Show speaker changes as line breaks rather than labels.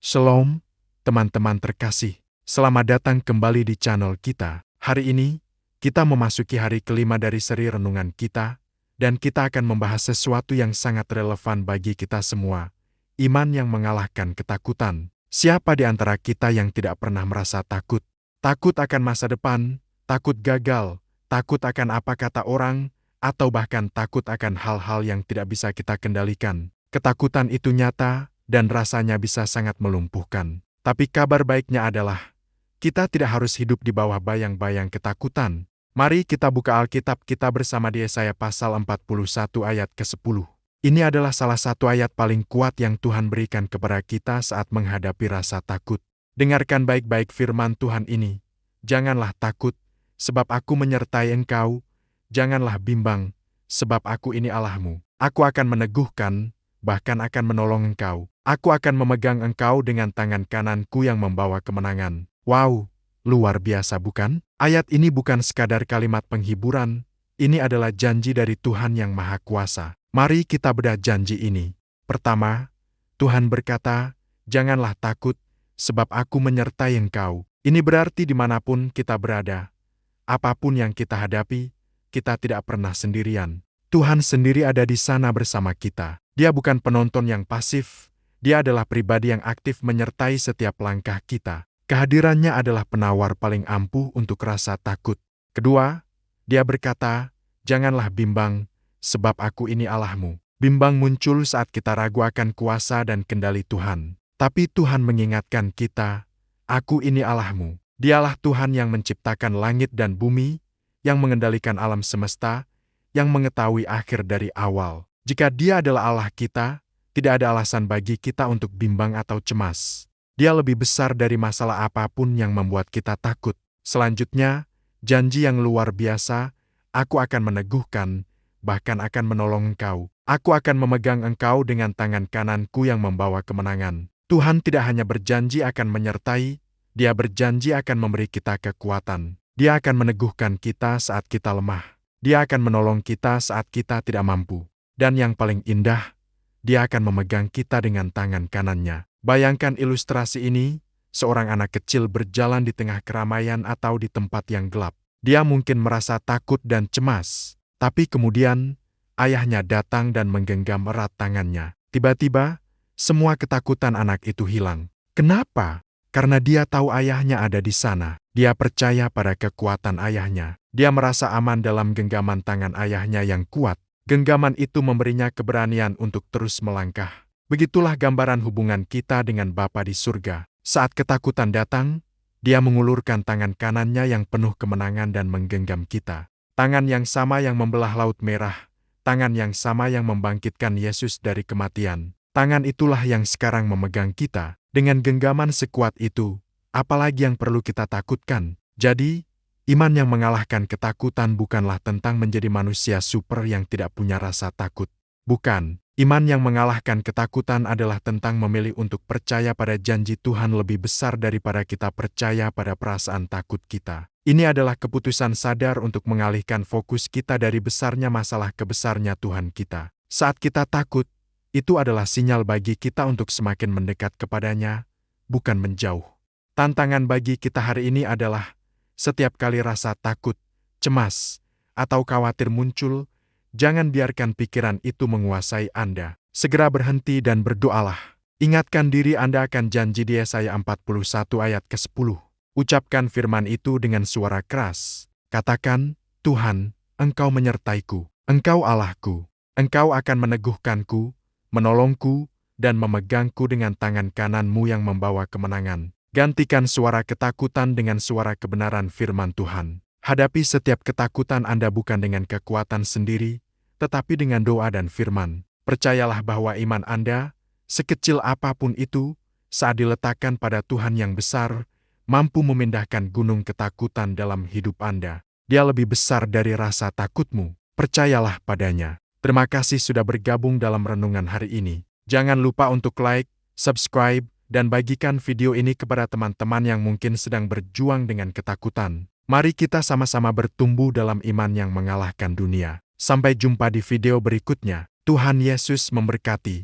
Shalom, teman-teman terkasih. Selamat datang kembali di channel kita. Hari ini, kita memasuki hari kelima dari seri renungan kita, dan kita akan membahas sesuatu yang sangat relevan bagi kita semua. Iman yang mengalahkan ketakutan. Siapa di antara kita yang tidak pernah merasa takut? Takut akan masa depan, takut gagal, takut akan apa kata orang, atau bahkan takut akan hal-hal yang tidak bisa kita kendalikan. Ketakutan itu nyata, dan rasanya bisa sangat melumpuhkan. Tapi kabar baiknya adalah, kita tidak harus hidup di bawah bayang-bayang ketakutan. Mari kita buka Alkitab kita bersama di Yesaya pasal 41 ayat ke-10. Ini adalah salah satu ayat paling kuat yang Tuhan berikan kepada kita saat menghadapi rasa takut. Dengarkan baik-baik firman Tuhan ini. Janganlah takut, sebab aku menyertai engkau. Janganlah bimbang, sebab aku ini Allahmu. Aku akan meneguhkan, bahkan akan menolong engkau. Aku akan memegang engkau dengan tangan kananku yang membawa kemenangan. Wow, luar biasa bukan? Ayat ini bukan sekadar kalimat penghiburan, ini adalah janji dari Tuhan yang Maha Kuasa. Mari kita bedah janji ini. Pertama, Tuhan berkata, janganlah takut, sebab aku menyertai engkau. Ini berarti dimanapun kita berada, apapun yang kita hadapi, kita tidak pernah sendirian. Tuhan sendiri ada di sana bersama kita. Dia bukan penonton yang pasif, Dia adalah pribadi yang aktif menyertai setiap langkah kita. Kehadirannya adalah penawar paling ampuh untuk rasa takut. Kedua, Dia berkata, janganlah bimbang, sebab aku ini Allahmu. Bimbang muncul saat kita ragu akan kuasa dan kendali Tuhan. Tapi Tuhan mengingatkan kita, aku ini Allahmu. Dialah Tuhan yang menciptakan langit dan bumi, yang mengendalikan alam semesta, yang mengetahui akhir dari awal. Jika Dia adalah Allah kita, tidak ada alasan bagi kita untuk bimbang atau cemas. Dia lebih besar dari masalah apapun yang membuat kita takut. Selanjutnya, janji yang luar biasa, aku akan meneguhkan, bahkan akan menolong engkau. Aku akan memegang engkau dengan tangan kananku yang membawa kemenangan. Tuhan tidak hanya berjanji akan menyertai, Dia berjanji akan memberi kita kekuatan. Dia akan meneguhkan kita saat kita lemah. Dia akan menolong kita saat kita tidak mampu. Dan yang paling indah, Dia akan memegang kita dengan tangan kanannya. Bayangkan ilustrasi ini, seorang anak kecil berjalan di tengah keramaian atau di tempat yang gelap. Dia mungkin merasa takut dan cemas, tapi kemudian ayahnya datang dan menggenggam erat tangannya. Tiba-tiba, semua ketakutan anak itu hilang. Kenapa? Karena dia tahu ayahnya ada di sana. Dia percaya pada kekuatan ayahnya. Dia merasa aman dalam genggaman tangan ayahnya yang kuat. Genggaman itu memberinya keberanian untuk terus melangkah. Begitulah gambaran hubungan kita dengan Bapa di surga. Saat ketakutan datang, Dia mengulurkan tangan kanannya yang penuh kemenangan dan menggenggam kita. Tangan yang sama yang membelah Laut Merah. Tangan yang sama yang membangkitkan Yesus dari kematian. Tangan itulah yang sekarang memegang kita. Dengan genggaman sekuat itu, apalagi yang perlu kita takutkan? Jadi, iman yang mengalahkan ketakutan bukanlah tentang menjadi manusia super yang tidak punya rasa takut. Bukan, iman yang mengalahkan ketakutan adalah tentang memilih untuk percaya pada janji Tuhan lebih besar daripada kita percaya pada perasaan takut kita. Ini adalah keputusan sadar untuk mengalihkan fokus kita dari besarnya masalah ke besarnya Tuhan kita. Saat kita takut, itu adalah sinyal bagi kita untuk semakin mendekat kepadanya, bukan menjauh. Tantangan bagi kita hari ini adalah, setiap kali rasa takut, cemas, atau khawatir muncul, jangan biarkan pikiran itu menguasai Anda. Segera berhenti dan berdoalah. Ingatkan diri Anda akan janji di Yesaya 41 ayat ke-10. Ucapkan firman itu dengan suara keras. Katakan, Tuhan, Engkau menyertaiku. Engkau Allahku. Engkau akan meneguhkanku, menolongku, dan memegangku dengan tangan kananmu yang membawa kemenangan. Gantikan suara ketakutan dengan suara kebenaran firman Tuhan. Hadapi setiap ketakutan Anda bukan dengan kekuatan sendiri, tetapi dengan doa dan firman. Percayalah bahwa iman Anda, sekecil apapun itu, saat diletakkan pada Tuhan yang besar, mampu memindahkan gunung ketakutan dalam hidup Anda. Dia lebih besar dari rasa takutmu. Percayalah padanya. Terima kasih sudah bergabung dalam renungan hari ini. Jangan lupa untuk like, subscribe, dan bagikan video ini kepada teman-teman yang mungkin sedang berjuang dengan ketakutan. Mari kita sama-sama bertumbuh dalam iman yang mengalahkan dunia. Sampai jumpa di video berikutnya. Tuhan Yesus memberkati.